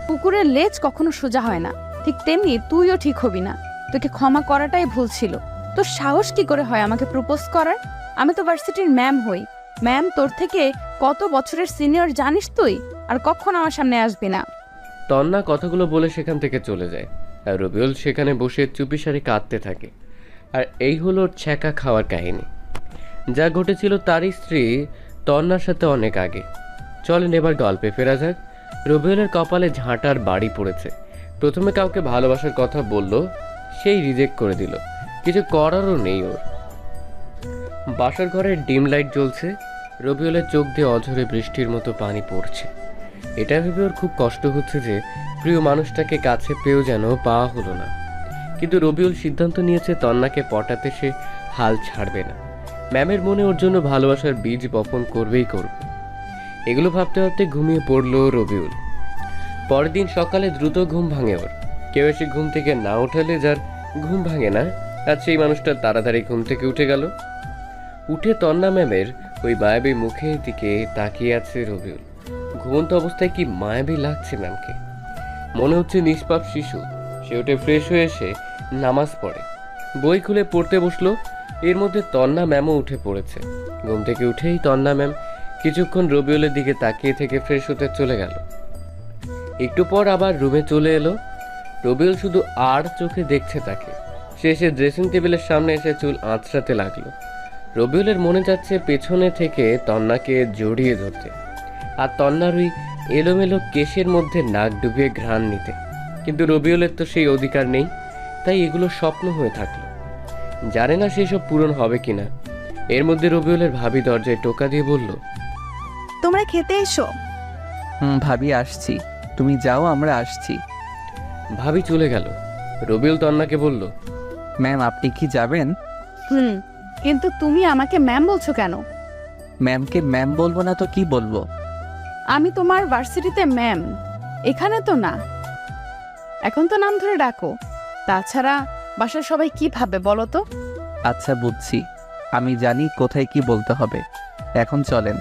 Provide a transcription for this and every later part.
কুকুরের লেজ কখনো সোজা হয় না, ঠিক তেমনি তুইও ঠিক হবি না। তোকে ক্ষমা করাটাই ভুল ছিল। তোর সাহস কি করে হয় আমাকে প্রপোজ করার? আমি তো ভার্সিটির ম্যাম হই। ম্যাম তোর থেকে কত বছরের সিনিয়র জানিস তুই? আর কখনো আমার সামনে আসবি না। তন্না কথাগুলো বলে সেখান থেকে চলে যায়, আর রবিউল সেখানে বসে চুপিসারে কাঁদতে থাকে। আর এই হলো ওর ছ্যাঁকা খাওয়ার কাহিনী। যা ঘটেছিল তার স্ত্রী তন্নার সাথে অনেক আগে। চলেন এবার গল্পে ফেরা যাক। রবিউলের কপালে ঝাঁটার বাড়ি পড়েছে। প্রথমে কাউকে ভালোবাসার কথা বলল, সেই রিজেক্ট করে দিল। কিছু করারও নেই ওর। বাসার ঘরে ডিম লাইট জ্বলছে, রবিউলের চোখ দিয়ে অঝরে বৃষ্টির মতো পানি পড়ছে। এটা ভেবে ওর খুব কষ্ট হচ্ছে যে প্রিয় মানুষটাকে কাছে পেয়েও যেন পাওয়া হলো না। কিন্তু রবিউল সিদ্ধান্ত নিয়েছে তন্নাকে পটাতে সে হাল ছাড়বে না। ম্যামের মনে ওর জন্য ভালোবাসার বীজ বপন করবেই করবে। এগুলো ভাবতে ভাবতে ঘুমিয়ে পড়ল রবিউল। পরের দিন সকালে দ্রুত ঘুম ভাঙে ওর। কেউ এসে ঘুম থেকে না উঠালে যার ঘুম ভাঙে না, আজ সেই মানুষটা তাড়াতাড়ি ঘুম থেকে উঠে গেল। উঠে তন্না ম্যামের ওই মায়াবী মুখের দিকে তাকিয়ে আছে রবিউল। ঘুমন্ত অবস্থায় কি মায়াবী লাগছে ম্যামকে। মনে হচ্ছে নিষ্পাপ শিশু। সে উঠে ফ্রেশ হয়ে এসে নামাজ পড়ে, বই খুলে পড়তে বসলো। এর মধ্যে তন্না ম্যামও উঠে পড়েছে। ঘুম থেকে উঠেই তন্না ম্যাম কিছুক্ষণ রবিউলের দিকে তাকিয়ে থেকে ফ্রেশ হতে চলে গেল। একটু পর আবার রুমে চলে এলো। রবিউল শুধু আর চোখে দেখছে তাকে। সে এসে ড্রেসিং টেবিলের সামনে এসে চুল আঁচড়াতে লাগলো। রবিউলের মনে যাচ্ছে পেছনে থেকে তন্নাকে জড়িয়ে ধরতে, আর তন্নার ওই এলোমেলো কেশের মধ্যে নাক ডুবিয়ে ঘ্রাণ নিতে। কিন্তু রবিউলের তো সেই অধিকার নেই, তাই এগুলো স্বপ্ন হয়ে থাকলো। জানে না সেসব পূরণ হবে কিনা। এর মধ্যে রবিউলের ভাবি দরজায় টোকা দিয়ে বলল, তোমরা খেতে এসো। ভাবি আসছি, তুমি যাও, আমরা আসছি। ভাবি চলে গেল। রবিউল তন্নাকে বলল, ম্যাম আপনি কি যাবেন? কিন্তু তুমি আমাকে ম্যাম বলছো কেন? ম্যামকে ম্যাম বলবো না তো কি বলবো? আমি তোমার ভার্সিটিতে ম্যাম, এখানে তো না। এখন তো নাম ধরে ডাকো। তাছাড়া বাসার সবাই কি ভাবে বলো তো? আচ্ছা বুঝছি, আমি জানি কোথায় কি বলতে হবে। এখন চলেন।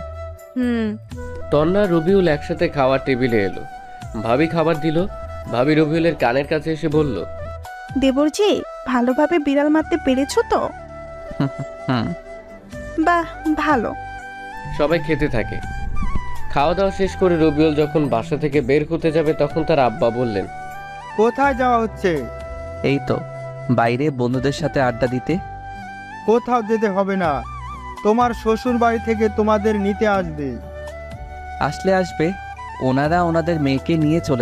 তন্না রবিউল একসাথে খাওয়ার টেবিলে এলো। ভাবি খাবার দিল। ভাবি রবিউলের কানের কাছে এসে বলল, দেবরজি, ভালোভাবে বিড়াল মারতে পেরেছো তো? হুম। বাহ, ভালো। সবাই খেতে থাকে। খাওয়া দাওয়া শেষ করে রবিউল যখন বাসা থেকে বের হতে যাবে তখন তার আব্বা বললেন, কোথায় যাওয়া হচ্ছে? এই তো বাইরে বন্ধুদের সাথে আড্ডা দিতে। কোথাও যেতে হবে না, তোমার শ্বশুর বাড়ি থেকে তোমাদের নিতে আসবে। আসলে আসবে, ওনারা ওনাদের মেয়েকে নিয়ে চলে